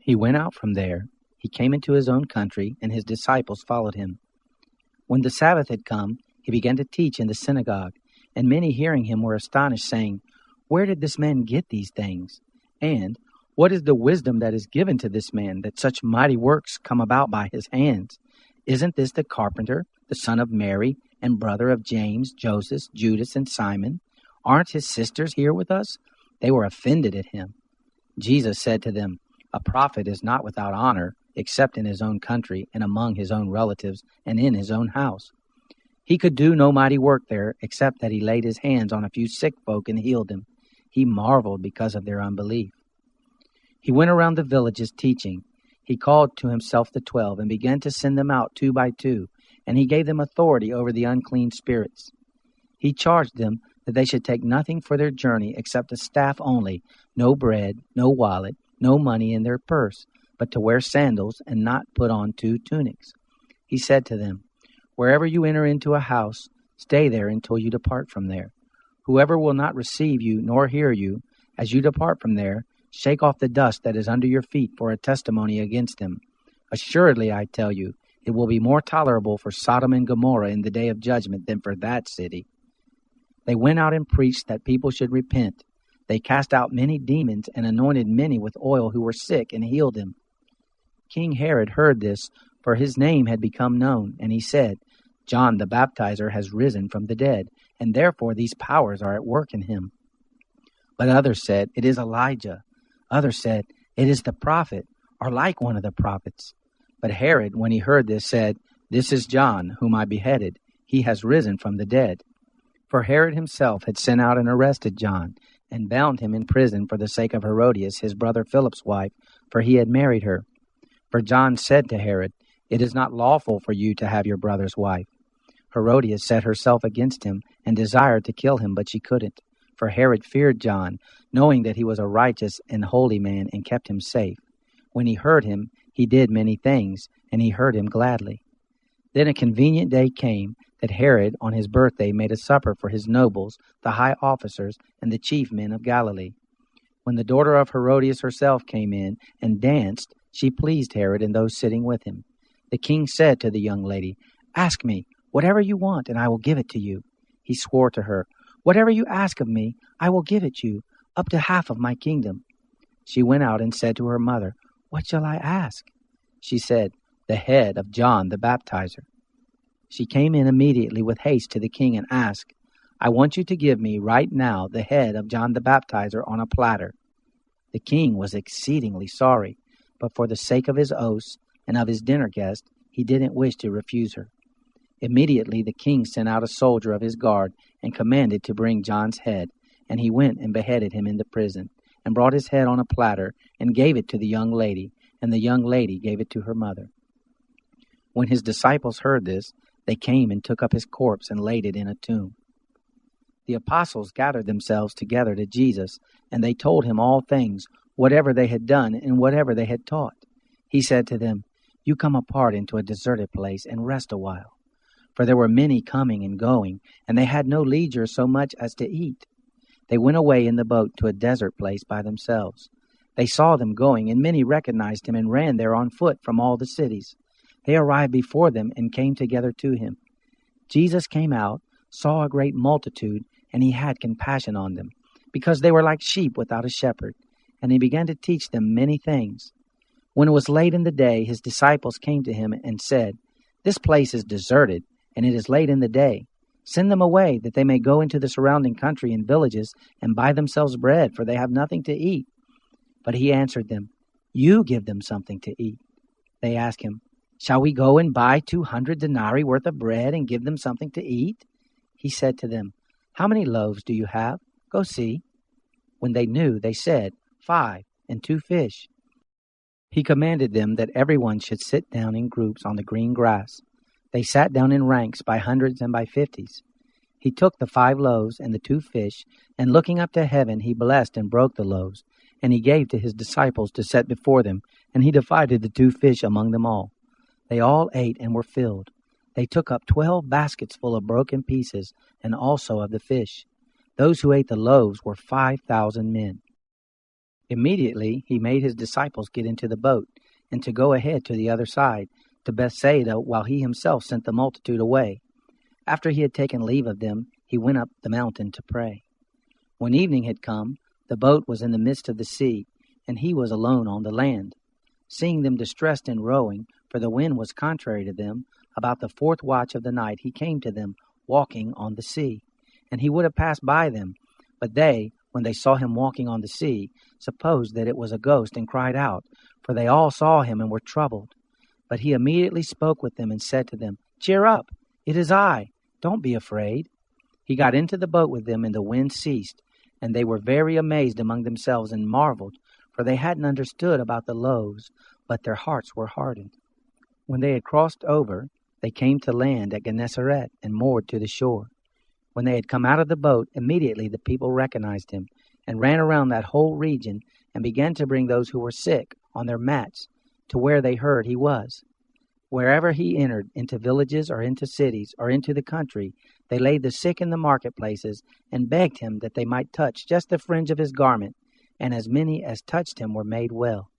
He went out from there. He came into his own country, and his disciples followed him. When the Sabbath had come, he began to teach in the synagogue, and many hearing him were astonished, saying, "Where did this man get these things? And what is the wisdom that is given to this man, that such mighty works come about by his hands? Isn't this the carpenter, the son of Mary, and brother of James, Joseph, Judas, and Simon? Aren't his sisters here with us?" They were offended at him. Jesus said to them, "A prophet is not without honor, except in his own country, and among his own relatives, and in his own house." He could do no mighty work there, except that he laid his hands on a few sick folk and healed them. He marveled because of their unbelief. He went around the villages teaching. He called to himself the 12, and began to send them out 2 by 2, and he gave them authority over the unclean spirits. He charged them that they should take nothing for their journey except a staff only, no bread, no wallet, no money in their purse, but to wear sandals and not put on 2 tunics. He said to them, "Wherever you enter into a house, stay there until you depart from there. Whoever will not receive you nor hear you, as you depart from there, shake off the dust that is under your feet for a testimony against them. Assuredly, I tell you, it will be more tolerable for Sodom and Gomorrah in the day of judgment than for that city." They went out and preached that people should repent. They cast out many demons and anointed many with oil who were sick and healed them. King Herod heard this, for his name had become known, and he said, "John the Baptizer has risen from the dead, and therefore these powers are at work in him." But others said, "It is Elijah." Others said, "It is the prophet, or like one of the prophets." But Herod, when he heard this, said, "This is John, whom I beheaded. He has risen from the dead." For Herod himself had sent out and arrested John, and bound him in prison for the sake of Herodias, his brother Philip's wife, for he had married her. For John said to Herod, "It is not lawful for you to have your brother's wife." Herodias set herself against him, and desired to kill him, but she couldn't. For Herod feared John, knowing that he was a righteous and holy man, and kept him safe. When he heard him, he did many things, and he heard him gladly. Then a convenient day came, that Herod on his birthday made a supper for his nobles, the high officers, and the chief men of Galilee. When the daughter of Herodias herself came in and danced, she pleased Herod and those sitting with him. The king said to the young lady, "Ask me whatever you want, and I will give it to you." He swore to her, "Whatever you ask of me, I will give it you, up to half of my kingdom." She went out and said to her mother, "What shall I ask?" She said, "The head of John the Baptizer." She came in immediately with haste to the king and asked, "I want you to give me right now the head of John the Baptizer on a platter." The king was exceedingly sorry, but for the sake of his oaths and of his dinner guest, he didn't wish to refuse her. Immediately the king sent out a soldier of his guard and commanded to bring John's head, and he went and beheaded him in the prison, and brought his head on a platter, and gave it to the young lady, and the young lady gave it to her mother. When his disciples heard this, they came and took up his corpse and laid it in a tomb. The apostles gathered themselves together to Jesus, and they told him all things, whatever they had done and whatever they had taught. He said to them, "You come apart into a deserted place and rest a while." For there were many coming and going, and they had no leisure so much as to eat. They went away in the boat to a desert place by themselves. They saw them going, and many recognized him and ran there on foot from all the cities. They arrived before them and came together to him. Jesus came out, saw a great multitude, and he had compassion on them, because they were like sheep without a shepherd, and he began to teach them many things. When it was late in the day, his disciples came to him and said, "This place is deserted, and it is late in the day. Send them away, that they may go into the surrounding country and villages and buy themselves bread, for they have nothing to eat." But he answered them, "You give them something to eat." They asked him, "Shall we go and buy 200 denarii worth of bread and give them something to eat?" He said to them, "How many loaves do you have? Go see." When they knew, they said, 5, and 2 fish. He commanded them that everyone should sit down in groups on the green grass. They sat down in ranks by hundreds and by 50s. He took the 5 loaves and the 2 fish, and looking up to heaven, he blessed and broke the loaves, and he gave to his disciples to set before them, and he divided the 2 fish among them all. They all ate and were filled. They took up 12 baskets full of broken pieces, and also of the fish. Those who ate the loaves were 5,000 men. Immediately he made his disciples get into the boat, and to go ahead to the other side, to Bethsaida, while he himself sent the multitude away. After he had taken leave of them, he went up the mountain to pray. When evening had come, the boat was in the midst of the sea, and he was alone on the land. Seeing them distressed in rowing, for the wind was contrary to them, about the 4th watch of the night he came to them, walking on the sea. And he would have passed by them, but they, when they saw him walking on the sea, supposed that it was a ghost, and cried out, for they all saw him and were troubled. But he immediately spoke with them and said to them, "Cheer up, it is I, don't be afraid." He got into the boat with them, and the wind ceased, and they were very amazed among themselves and marveled, for they hadn't understood about the loaves, but their hearts were hardened. When they had crossed over, they came to land at Gennesaret and moored to the shore. When they had come out of the boat, immediately the people recognized him, and ran around that whole region, and began to bring those who were sick on their mats to where they heard he was. Wherever he entered, into villages or into cities or into the country, they laid the sick in the marketplaces, and begged him that they might touch just the fringe of his garment, and as many as touched him were made well.